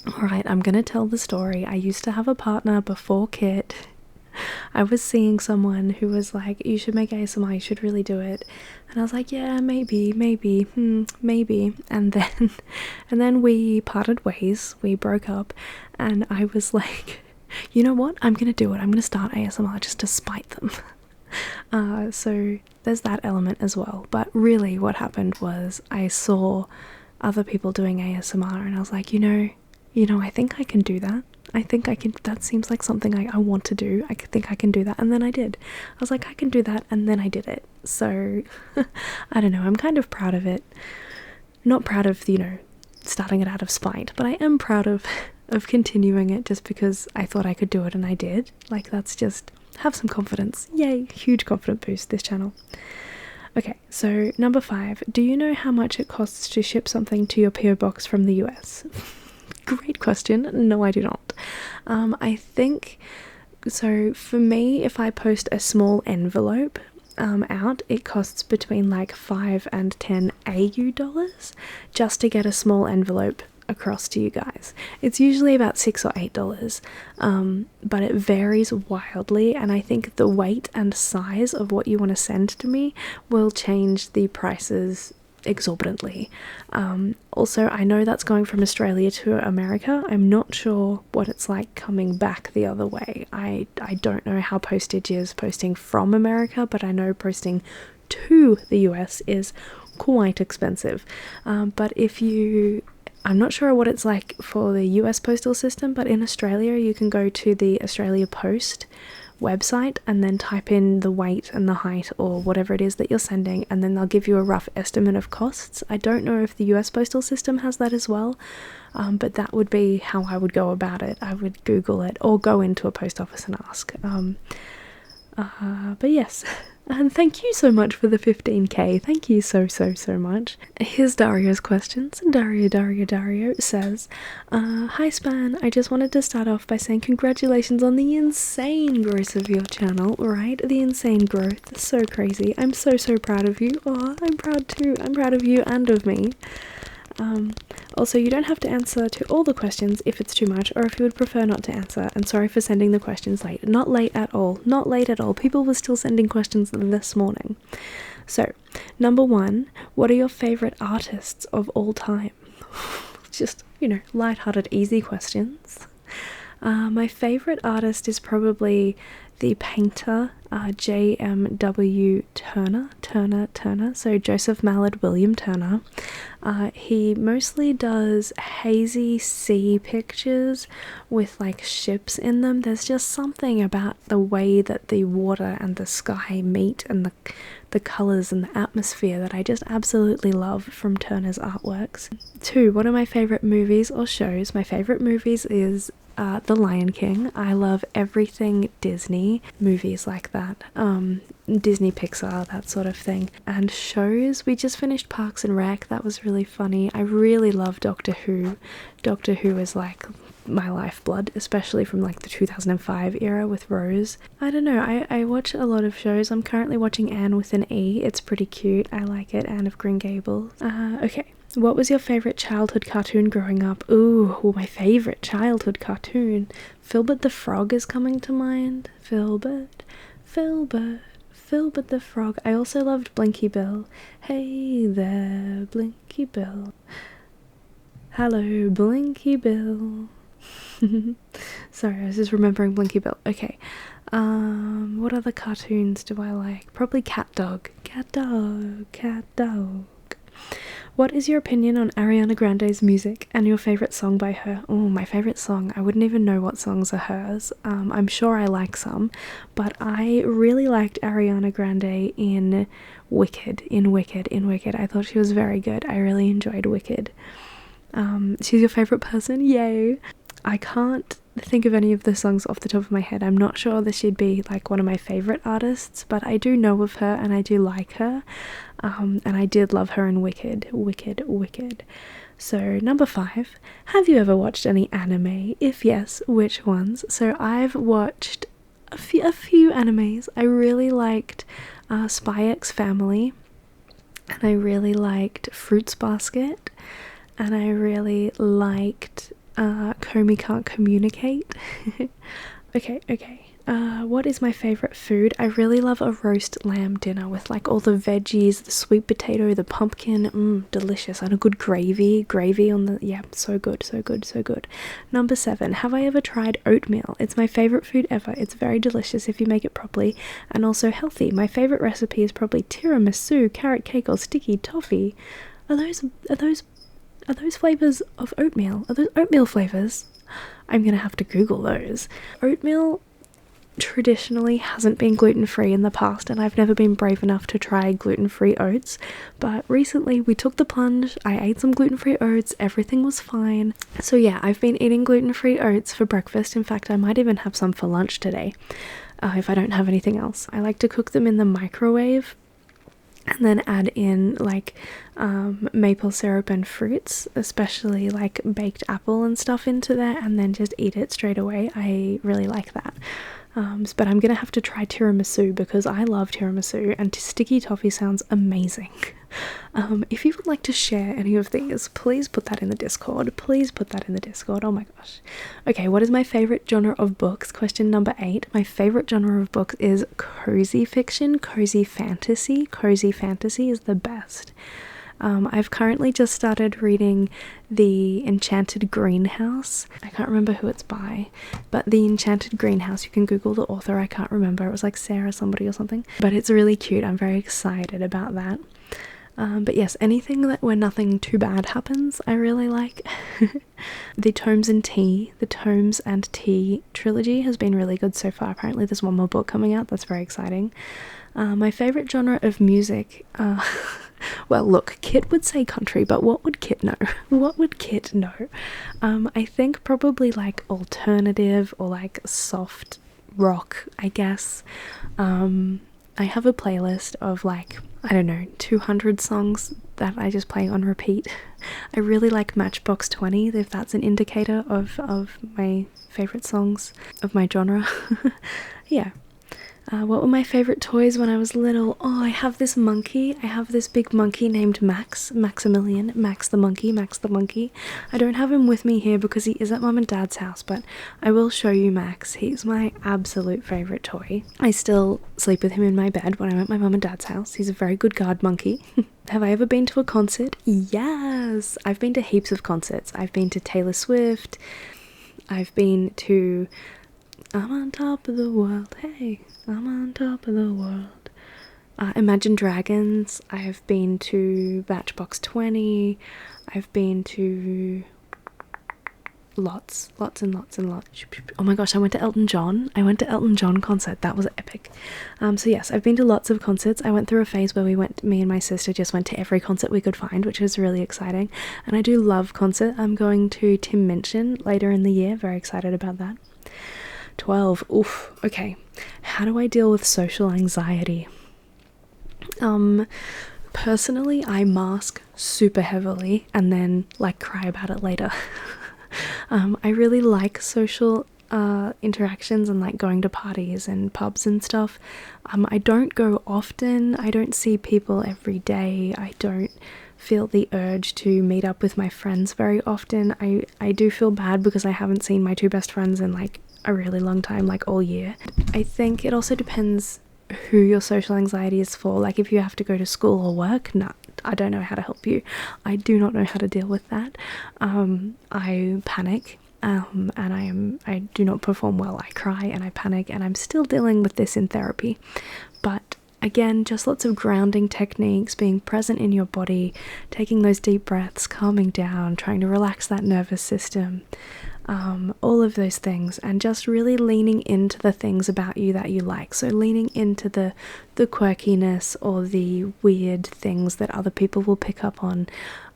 Alright, I'm going to tell the story. I used to have a partner before Kit. I was seeing someone who was like, you should make ASMR, you should really do it. And I was like, yeah, maybe. And then we parted ways, we broke up, and I was like, you know what? I'm going to do it. I'm going to start ASMR just to spite them. So there's that element as well. But really what happened was I saw other people doing ASMR and I was like, I think I can do that. I think I can, that seems like something I want to do. I think I can do that. And then I did. I was like, I can do that. And then I did it. So I don't know. I'm kind of proud of it. Not proud of, starting it out of spite, but I am proud of continuing it just because I thought I could do it and I did. Like, that's just, have some confidence. Yay, huge confidence boost, this channel. Okay, so number 5, do you know how much it costs to ship something to your PO box from the US? Great question. No, I do not. I think, so for me, if I post a small envelope out, it costs between like 5 and 10 AU dollars just to get a small envelope across to you guys. It's usually about $6 or $8, but it varies wildly, and I think the weight and size of what you want to send to me will change the prices exorbitantly. Also, I know that's going from Australia to America. I'm not sure what it's like coming back the other way. I don't know how postage is posting from America, but I know posting to the US is quite expensive. But I'm not sure what it's like for the US postal system, but in Australia you can go to the Australia Post website and then type in the weight and the height or whatever it is that you're sending, and then they'll give you a rough estimate of costs. I don't know if the US postal system has that as well, but that would be how I would go about it. I would Google it or go into a post office and ask. But yes, and thank you so much for the 15k. Thank you so much. Here's Dario's questions. Dario says, hi Span, I just wanted to start off by saying congratulations on the insane growth of your channel, right? The insane growth, so crazy. I'm so proud of you. Oh, I'm proud too. I'm proud of you and of me. Also, you don't have to answer to all the questions if it's too much, or if you would prefer not to answer, and sorry for sending the questions late. Not late at all. People were still sending questions this morning. So, number 1, what are your favourite artists of all time? Just, light-hearted, easy questions. My favourite artist is probably the painter JMW Turner, so Joseph Mallard William Turner. He mostly does hazy sea pictures with like ships in them. There's just something about the way that the water and the sky meet and the colours and the atmosphere that I just absolutely love from Turner's artworks. 2, what are my favourite movies or shows? My favourite movies is The Lion King. I love everything Disney, movies like that, Disney Pixar, that sort of thing. And shows, we just finished Parks and Rec, that was really funny. I really love Doctor Who. Doctor Who is like my lifeblood, especially from like the 2005 era with Rose. I don't know, I watch a lot of shows. I'm currently watching Anne with an E. It's pretty cute, I like it. Anne of Green Gables. Okay. What was your favourite childhood cartoon growing up? Ooh, my favourite childhood cartoon. Filbert the Frog is coming to mind. Filbert Philbert the Frog. I also loved Blinky Bill. Hey there, Blinky Bill. Hello, Blinky Bill. Sorry, I was just remembering Blinky Bill. Okay. What other cartoons do I like? Probably Cat Dog. Cat Dog. Cat Dog. What is your opinion on Ariana Grande's music and your favourite song by her? Oh, my favourite song. I wouldn't even know what songs are hers. I'm sure I like some, but I really liked Ariana Grande in Wicked. I thought she was very good. I really enjoyed Wicked. She's your favourite person? Yay! I can't think of any of the songs off the top of my head. I'm not sure that she'd be like one of my favourite artists, but I do know of her and I do like her. And I did love her in Wicked. So number 5, have you ever watched any anime? If yes, which ones? So I've watched a few animes. I really liked Spy X Family, and I really liked Fruits Basket, and I really liked Comey Can't Communicate. Okay. What is my favourite food? I really love a roast lamb dinner with like all the veggies, the sweet potato, the pumpkin, delicious, and a good gravy on the, yeah, so good. Number 7, have I ever tried oatmeal? It's my favourite food ever. It's very delicious if you make it properly, and also healthy. My favourite recipe is probably tiramisu, carrot cake, or sticky toffee. Are those flavours of oatmeal? Are those oatmeal flavours? I'm gonna have to Google those. Oatmeal traditionally hasn't been gluten-free in the past, and I've never been brave enough to try gluten-free oats, but recently we took the plunge. I ate some gluten-free oats, everything was fine. So yeah, I've been eating gluten-free oats for breakfast. In fact, I might even have some for lunch today, if I don't have anything else. I like to cook them in the microwave and then add in like maple syrup and fruits, especially like baked apple and stuff into there, and then just eat it straight away. I really like that. But I'm gonna have to try tiramisu because I love tiramisu, and sticky toffee sounds amazing. If you would like to share any of these, please put that in the Discord. Oh my gosh. Okay, what is my favourite genre of books? Question number 8. My favourite genre of books is cozy fiction, cozy fantasy. Cozy fantasy is the best. I've currently just started reading The Enchanted Greenhouse. I can't remember who it's by, but The Enchanted Greenhouse, you can Google the author, I can't remember, it was like Sarah somebody or something, but it's really cute. I'm very excited about that. But yes, anything where nothing too bad happens, I really like. The Tomes and Tea trilogy has been really good so far. Apparently there's one more book coming out, that's very exciting. My favourite genre of music, well, look, Kit would say country, but what would Kit know? I think probably like alternative or like soft rock, I guess. I have a playlist of like, I don't know, 200 songs that I just play on repeat. I really like Matchbox 20, if that's an indicator of my favourite songs, of my genre. Yeah. What were my favourite toys when I was little? Oh, I have this monkey. I have this big monkey named Maximilian. Max the monkey. I don't have him with me here because he is at mum and dad's house, but I will show you Max. He's my absolute favourite toy. I still sleep with him in my bed when I'm at my mum and dad's house. He's a very good guard monkey. Have I ever been to a concert? Yes! I've been to heaps of concerts. I've been to Taylor Swift. I've been to I'm on top of the world, hey, I'm on top of the world. Imagine Dragons. I have been to Matchbox 20. I've been to lots. Oh my gosh, I went to Elton John. Concert. That was epic. So yes, I've been to lots of concerts. I went through a phase where me and my sister just went to every concert we could find, which was really exciting. And I do love concert. I'm going to Tim Minchin later in the year. Very excited about that. 12. Oof. Okay. How do I deal with social anxiety? Personally, I mask super heavily and then like cry about it later. I really like social interactions and like going to parties and pubs and stuff. I don't go often. I don't see people every day. I don't feel the urge to meet up with my friends very often. I do feel bad because I haven't seen my two best friends in like a really long time, like all year. I think it also depends who your social anxiety is for. Like if you have to go to school or work, nah, I don't know how to help you. I do not know how to deal with that. I panic, and I do not perform well. I cry and I panic, and I'm still dealing with this in therapy. But again, just lots of grounding techniques, being present in your body, taking those deep breaths, calming down, trying to relax that nervous system, all of those things, and just really leaning into the things about you that you like. So leaning into the quirkiness or the weird things that other people will pick up on.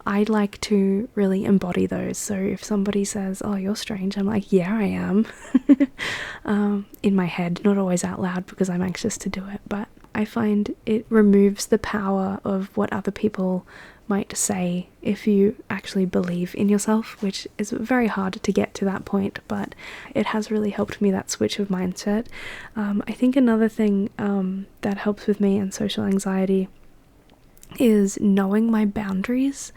I like to really embody those. So if somebody says, oh, you're strange, I'm like, yeah, I am. In my head, not always out loud because I'm anxious to do it, but I find it removes the power of what other people might say if you actually believe in yourself, which is very hard to get to that point, but it has really helped me, that switch of mindset. I think another thing that helps with me and social anxiety is knowing my boundaries.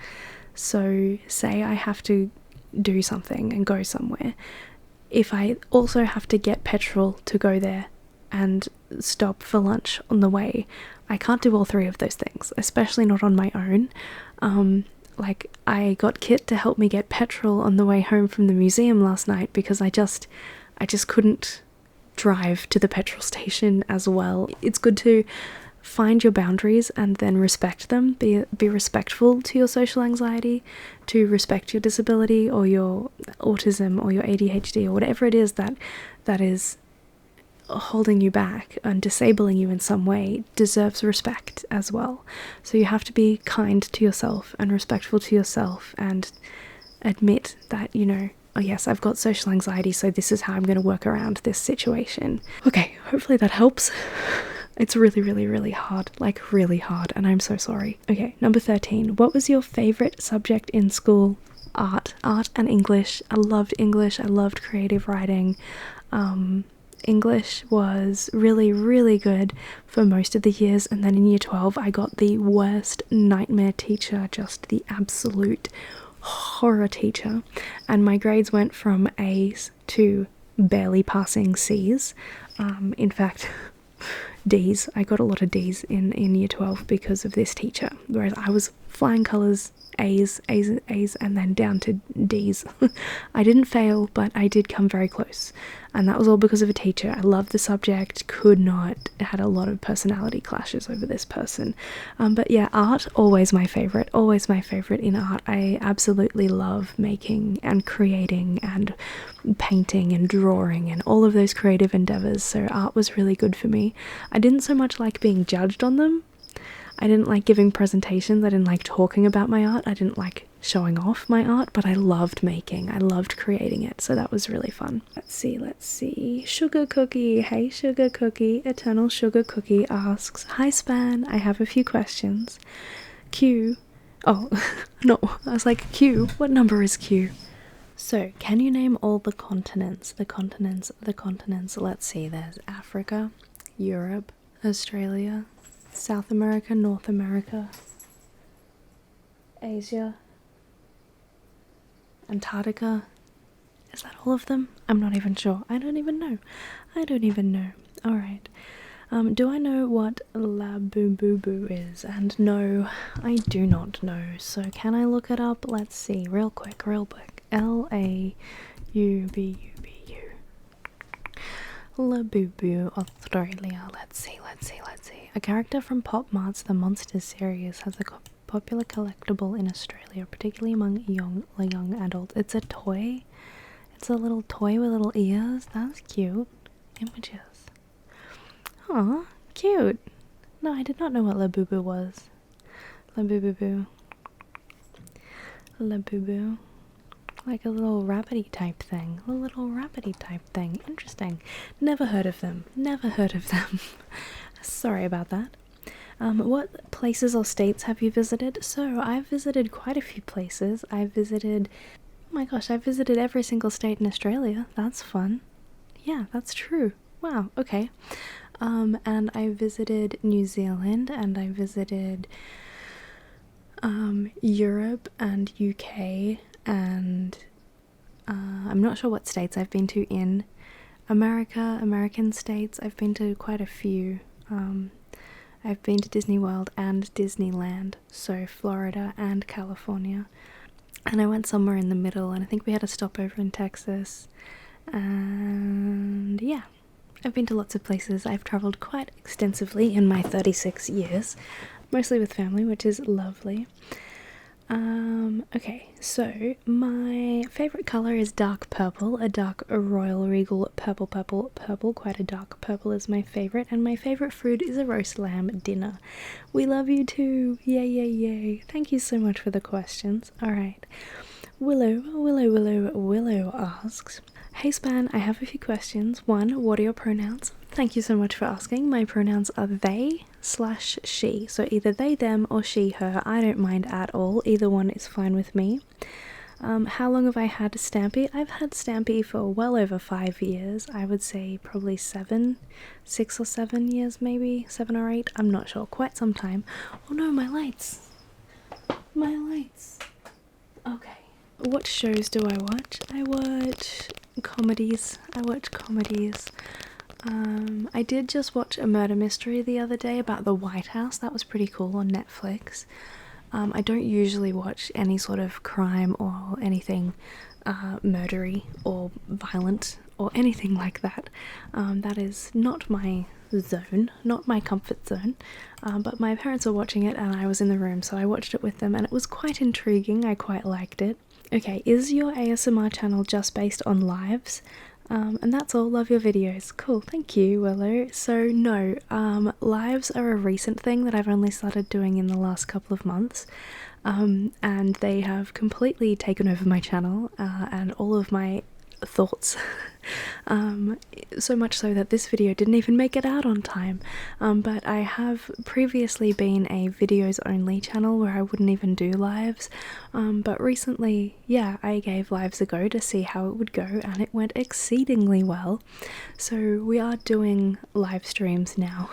So say I have to do something and go somewhere. If I also have to get petrol to go there and stop for lunch on the way, I can't do all three of those things, especially not on my own. Like I got Kit to help me get petrol on the way home from the museum last night because I just couldn't drive to the petrol station as well. It's good to find your boundaries and then respect them. Be respectful to your social anxiety, to respect your disability or your autism or your ADHD or whatever it is that is holding you back and disabling you in some way deserves respect as well. So you have to be kind to yourself and respectful to yourself and admit that, you know, oh yes, I've got social anxiety, so this is how I'm going to work around this situation. Okay, hopefully that helps. It's really, really, really hard, like really hard, and I'm so sorry. Okay, number 13. What was your favourite subject in school? Art and English. I loved English. I loved creative writing. English was really, really good for most of the years, and then in year 12 I got the worst nightmare teacher, just the absolute horror teacher, and my grades went from A's to barely passing C's. In fact, D's. I got a lot of D's in year 12 because of this teacher, whereas I was flying colours, A's, and then down to D's. I didn't fail, but I did come very close, and that was all because of a teacher. I loved the subject, had a lot of personality clashes over this person. But yeah, art, always my favourite in art. I absolutely love making and creating and painting and drawing and all of those creative endeavours, so art was really good for me. I didn't so much like being judged on them. I didn't like giving presentations, I didn't like talking about my art, I didn't like showing off my art, but I loved making, I loved creating it, so that was really fun. Let's see, Sugar Cookie, hey Sugar Cookie, Eternal Sugar Cookie asks, hi Span, I have a few questions. Q, oh, no, I was like, Q, what number is Q? So, can you name all the continents? The continents, let's see, there's Africa, Europe, Australia, South America, North America, Asia, Antarctica. Is that all of them? I'm not even sure. I don't even know. Alright. Do I know what Labububu is? And no, I do not know. So can I look it up? Let's see, real quick. Laububu. Labubu, Australia. Let's see. A character from Pop Mart's The Monsters series has a popular collectible in Australia, particularly among young adults. It's a toy. It's a little toy with little ears. That's cute. Images. Aw, cute. No, I did not know what Labubu was. Labubu. Like a little rabbity type thing. Interesting. Never heard of them. Sorry about that. What places or states have you visited? So, I've visited quite a few places. I've visited every single state in Australia. That's fun. Yeah, that's true. Wow, okay. And I visited New Zealand, and I visited Europe and UK, and I'm not sure what states I've been to in American states. I've been to quite a few. I've been to Disney World and Disneyland, so Florida and California. And I went somewhere in the middle, and I think we had a stopover in Texas. And yeah, I've been to lots of places. I've travelled quite extensively in my 36 years, mostly with family, which is lovely. Okay, so my favourite colour is dark purple, a dark royal regal purple, quite a dark purple is my favourite, and my favourite food is a roast lamb dinner. We love you too, yay yay yay. Thank you so much for the questions. Alright, Willow asks, hey Span, I have a few questions. 1, what are your pronouns? Thank you so much for asking. My pronouns are they/she, so either they, them, or she, her. I don't mind at all. Either one is fine with me. How long have I had Stampy? I've had Stampy for well over 5 years. I would say probably 6 or 7 years, maybe 7 or 8. I'm not sure. Quite some time. Oh no, my lights. My lights. Okay. What shows do I watch? I watch comedies. I did just watch a murder mystery the other day about the White House. That was pretty cool on Netflix. I don't usually watch any sort of crime or anything murdery or violent or anything like that. That is not my zone, not my comfort zone. But my parents were watching it and I was in the room, so I watched it with them and it was quite intriguing. I quite liked it. Okay, is your ASMR channel just based on lives? And that's all. Love your videos. Cool, thank you, Willow. So no, lives are a recent thing that I've only started doing in the last couple of months, and they have completely taken over my channel and all of my thoughts. So much so that this video didn't even make it out on time, but I have previously been a videos only channel where I wouldn't even do lives, but recently, yeah, I gave lives a go to see how it would go and it went exceedingly well, so we are doing live streams now.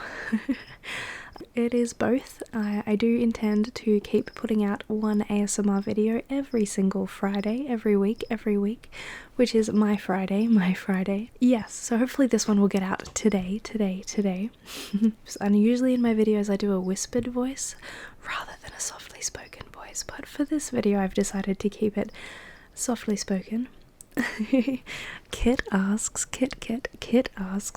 It is both. I do intend to keep putting out one ASMR video every single Friday, every week, which is my Friday. Yes, so hopefully this one will get out today. And usually in my videos I do a whispered voice rather than a softly spoken voice, but for this video I've decided to keep it softly spoken. Kit asks,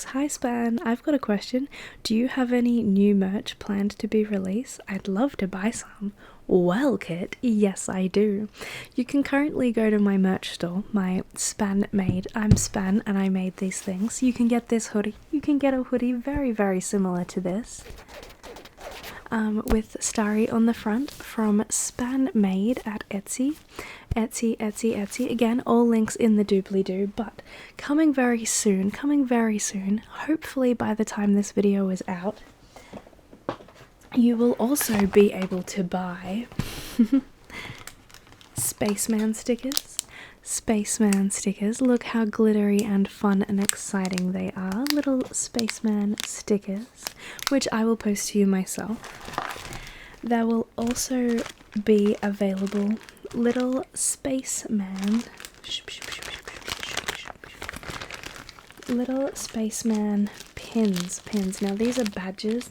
hi Span, I've got a question. Do you have any new merch planned to be released? I'd love to buy some. Well, Kit, yes I do. You can currently go to my merch store, my Span made. I'm Span and I made these things. You can get this hoodie. You can get a hoodie very, very similar to this. With Starry on the front from Span Made at Etsy. Again, all links in the doobly-doo, but coming very soon, hopefully by the time this video is out, you will also be able to buy Spaceman stickers. Look how glittery and fun and exciting they are. Little Spaceman stickers, which I will post to you myself. There will also be available little Spaceman pins. Now these are badges.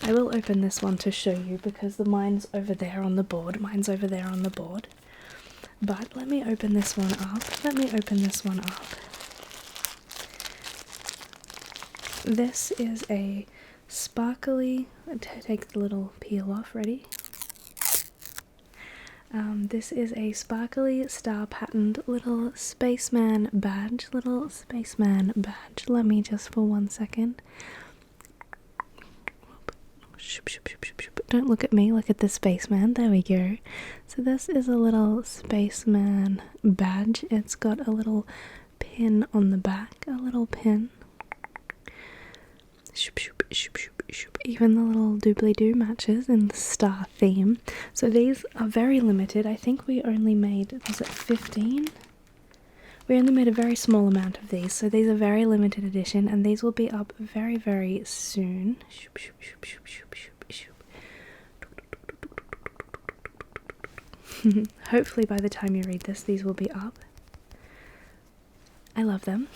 I will open this one to show you because mine's over there on the board. But let me open this one up. This is a sparkly, take the little peel off, ready? This is a sparkly star patterned little spaceman badge. Let me just for 1 second. Don't look at me, look at the spaceman. There we go. So this is a little spaceman badge. It's got a little pin on the back, a little pin. Even the little doobly-doo matches in the star theme. So these are very limited. I think we only made, was it 15? We only made a very small amount of these, so these are very limited edition, and these will be up very, very soon. Hopefully by the time you read this, these will be up. I love them.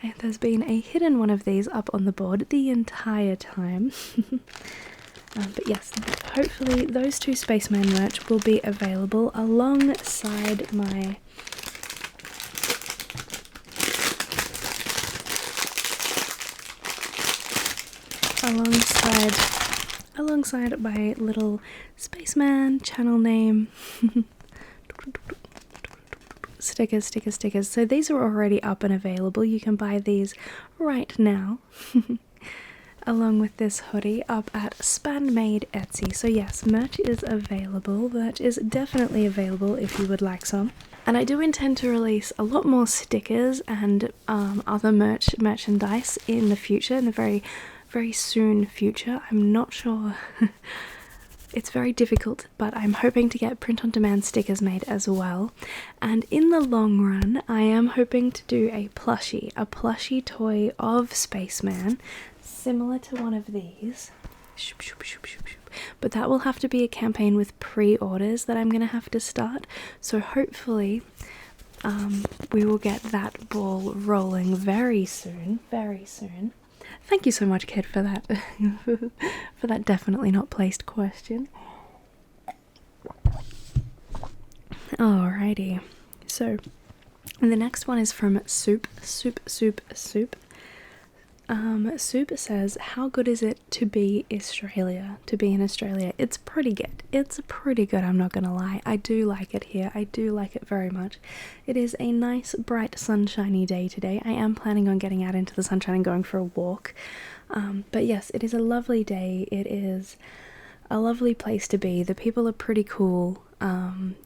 And there's been a hidden one of these up on the board the entire time. But yes, hopefully those two Spaceman merch will be available alongside my alongside my little Spaceman channel name. Stickers. So these are already up and available. You can buy these right now. Along with this hoodie up at Spanmade Etsy. So yes, merch is available. Merch is definitely available if you would like some. And I do intend to release a lot more stickers and other merchandise in the future, in the very, very soon future. I'm not sure. It's very difficult, but I'm hoping to get print-on-demand stickers made as well. And in the long run, I am hoping to do a plushie toy of Spaceman, similar to one of these. But that will have to be a campaign with pre-orders that I'm going to have to start. So hopefully we will get that ball rolling very soon, very soon. Thank you so much, kid, for that for that definitely not placed question. Alrighty, so the next one is from Soup. Soup says, how good is it to be in Australia? It's pretty good, I'm not gonna lie. I do like it here. I do like it very much. It is a nice, bright, sunshiny day today. I am planning on getting out into the sunshine and going for a walk. But yes, it is a lovely day. It is a lovely place to be. The people are pretty cool.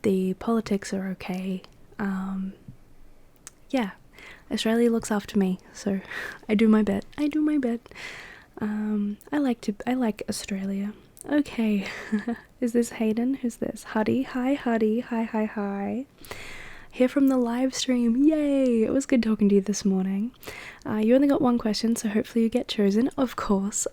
The politics are okay. Yeah. Australia looks after me, so I do my bit. I like Australia. Okay, is this Hayden? Who's this? Huddy. Hi, Huddy. Hi. Here from the live stream. Yay! It was good talking to you this morning. You only got one question, so hopefully you get chosen. Of course,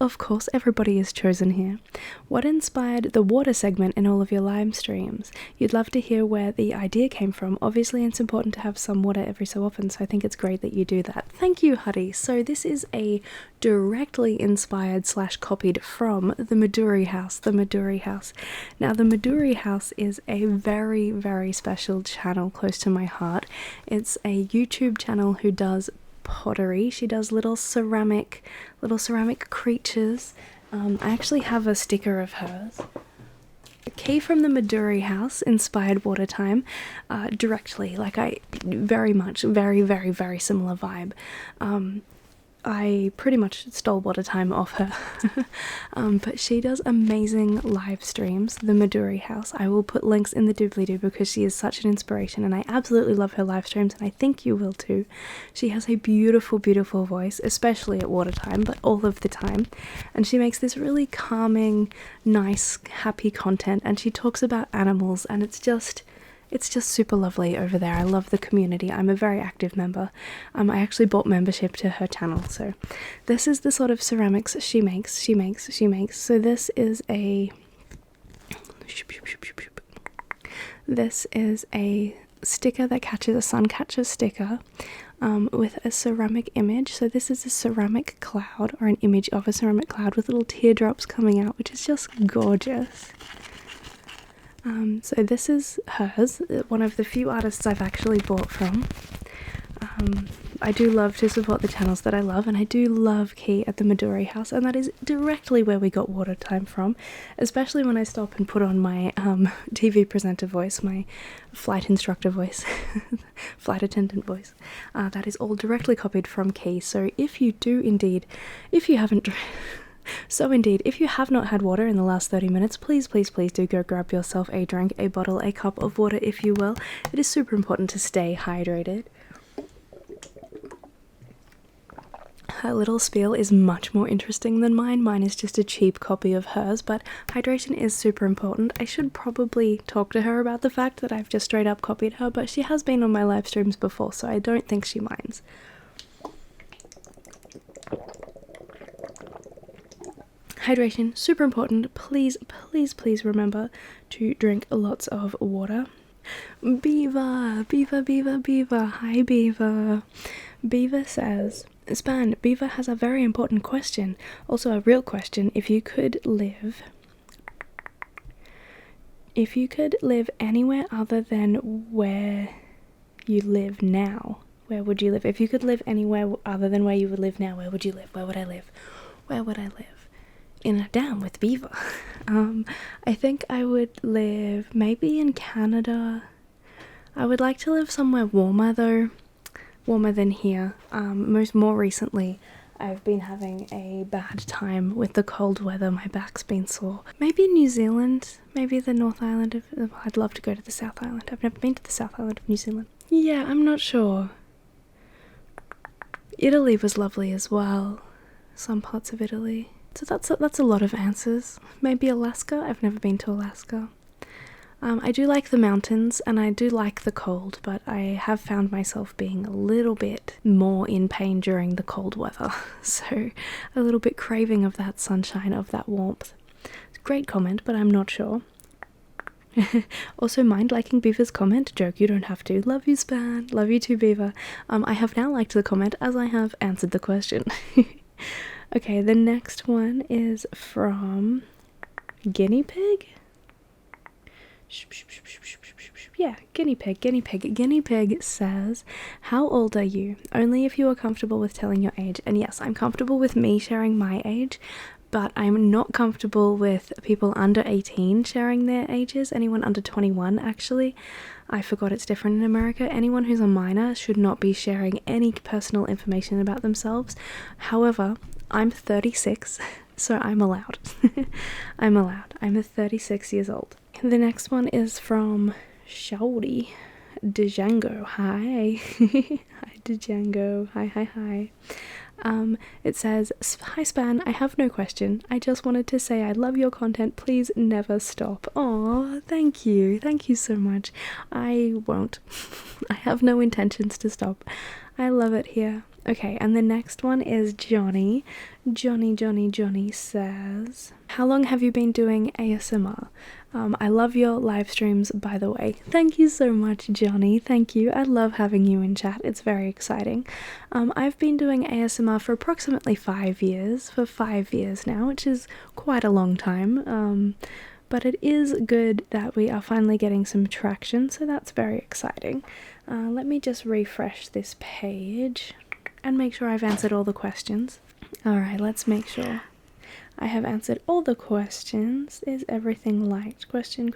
everybody is chosen here. What inspired the water segment in all of your live streams? You'd love to hear where the idea came from. Obviously, it's important to have some water every so often, so I think it's great that you do that. Thank you, Huddy. So this is a directly inspired / copied from the Maduri House. Now, the Maduri House is a very, very special channel close to my heart. It's a YouTube channel who does pottery. She does little ceramic creatures. I actually have a sticker of hers. Key from the Maduri House inspired Watertime directly. Like, very similar vibe. I pretty much stole Watertime off her. But she does amazing live streams, the Maduri House. I will put links in the doobly-doo because she is such an inspiration and I absolutely love her live streams and I think you will too. She has a beautiful, beautiful voice, especially at Watertime, but all of the time. And she makes this really calming, nice, happy content and she talks about animals and it's just super lovely over there. I love the community. I'm a very active member. I actually bought membership to her channel. So this is the sort of ceramics she makes. So this is a sticker that catches a sun catcher sticker with a ceramic image. So this is a ceramic cloud, or an image of a ceramic cloud with little teardrops coming out, which is just gorgeous. So this is hers, one of the few artists I've actually bought from. I do love to support the channels that I love, and I do love Key at the Maduri House, and that is directly where we got Watertime from, especially when I stop and put on my TV presenter voice, my flight instructor voice, flight attendant voice. That is all directly copied from Key, so if you have not had water in the last 30 minutes, please do go grab yourself a drink, a bottle, a cup of water if you will. It is super important to stay hydrated. Her little spiel is much more interesting than mine. Mine is just a cheap copy of hers, but hydration is super important. I should probably talk to her about the fact that I've just straight up copied her, but she has been on my live streams before, so I don't think she minds. Hydration, super important. Please remember to drink lots of water. Beaver, Beaver, Beaver, Beaver. Hi, Beaver. Beaver says, Span, Beaver has a very important question. Also a real question. If you could live anywhere other than where you live now, where would you live? If you could live anywhere other than where you would live now, where would you live? Where would I live? Where would I live? In a dam with Beaver. I think I would live maybe in Canada. I would like to live somewhere warmer though. Warmer than here. More recently, I've been having a bad time with the cold weather. My back's been sore. Maybe New Zealand. Maybe the North Island of... I'd love to go to the South Island. I've never been to the South Island of New Zealand. Yeah, I'm not sure. Italy was lovely as well. Some parts of Italy. So that's a lot of answers. Maybe Alaska. I've never been to Alaska. I do like the mountains and I do like the cold, but I have found myself being a little bit more in pain during the cold weather. So a little bit craving of that sunshine, of that warmth. Great comment, but I'm not sure. Also, mind liking Beaver's comment? Joke, you don't have to. Love you, Span. Love you too, Beaver. I have now liked the comment as I have answered the question. Okay, the next one is from Guinea Pig? Yeah, Guinea Pig. Guinea Pig says, how old are you? Only if you are comfortable with telling your age. And yes, I'm comfortable with me sharing my age, but I'm not comfortable with people under 18 sharing their ages. Anyone under 21, actually. I forgot it's different in America. Anyone who's a minor should not be sharing any personal information about themselves. However, I'm 36, so I'm allowed. I'm 36 years old. The next one is from Shawty Django. Hi. Hi, Django. Hi. It says, hi Span, I have no question. I just wanted to say I love your content. Please never stop. Aw, thank you. Thank you so much. I won't. I have no intentions to stop. I love it here. Okay, and the next one is Johnny. Johnny says, how long have you been doing ASMR? I love your live streams, by the way. Thank you so much, Johnny. Thank you. I love having you in chat. It's very exciting. I've been doing ASMR for approximately 5 years. For 5 years now, which is quite a long time. But it is good that we are finally getting some traction, so that's very exciting. Let me just refresh this page and make sure I've answered all the questions. Alright, let's make sure I have answered all the questions. Is everything liked? Question.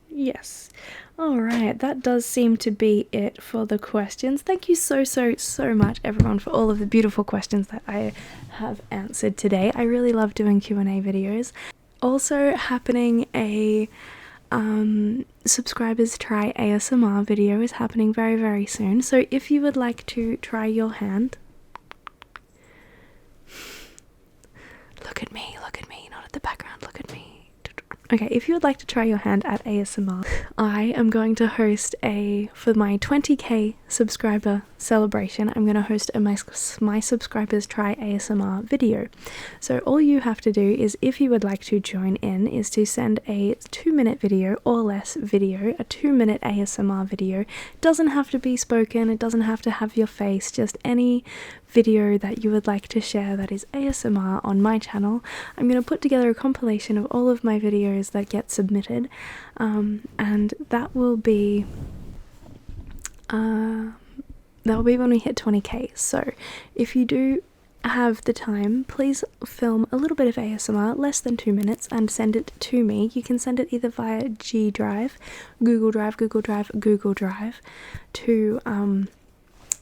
Yes. Alright, that does seem to be it for the questions. Thank you so much, everyone, for all of the beautiful questions that I have answered today. I really love doing Q&A videos. Also happening a subscribers try ASMR video is happening very soon, so if you would like to try your hand, look at me, not at the background, look at me. Okay, if you would like to try your hand at ASMR, I am going to host for my 20k subscriber celebration, I'm going to host a my subscribers try ASMR video. So all you have to do is, if you would like to join in, is to send a 2-minute video or less video, a 2-minute ASMR video. It doesn't have to be spoken, it doesn't have to have your face, just any video that you would like to share that is ASMR on my channel. I'm going to put together a compilation of all of my videos that get submitted, and that will be when we hit 20k. So if you do have the time, please film a little bit of ASMR, less than 2 minutes, and send it to me. You can send it either via G Drive, Google Drive, to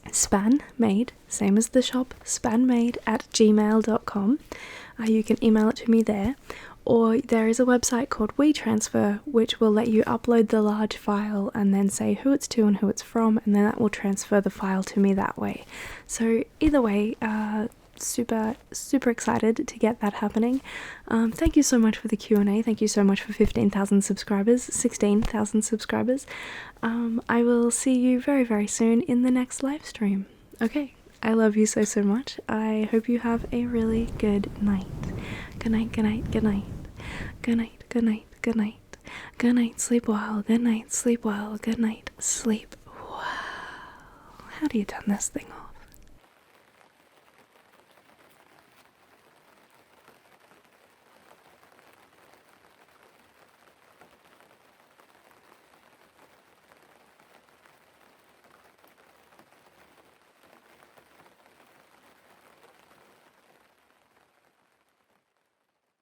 spanmade, same as the shop, spanmade@gmail.com. You can email it to me there, or there is a website called WeTransfer, which will let you upload the large file and then say who it's to and who it's from, and then that will transfer the file to me that way. So either way, super excited to get that happening. Thank you so much for the Q&A. Thank you so much for 15,000 subscribers, 16,000 subscribers. I will see you very soon in the next live stream. Okay, I love you so, so much. I hope you have a really good night. Good night, good night, good night. Good night, good night, good night. Good night, sleep well. Good night, sleep well. Good night, sleep well. How do you turn this thing off?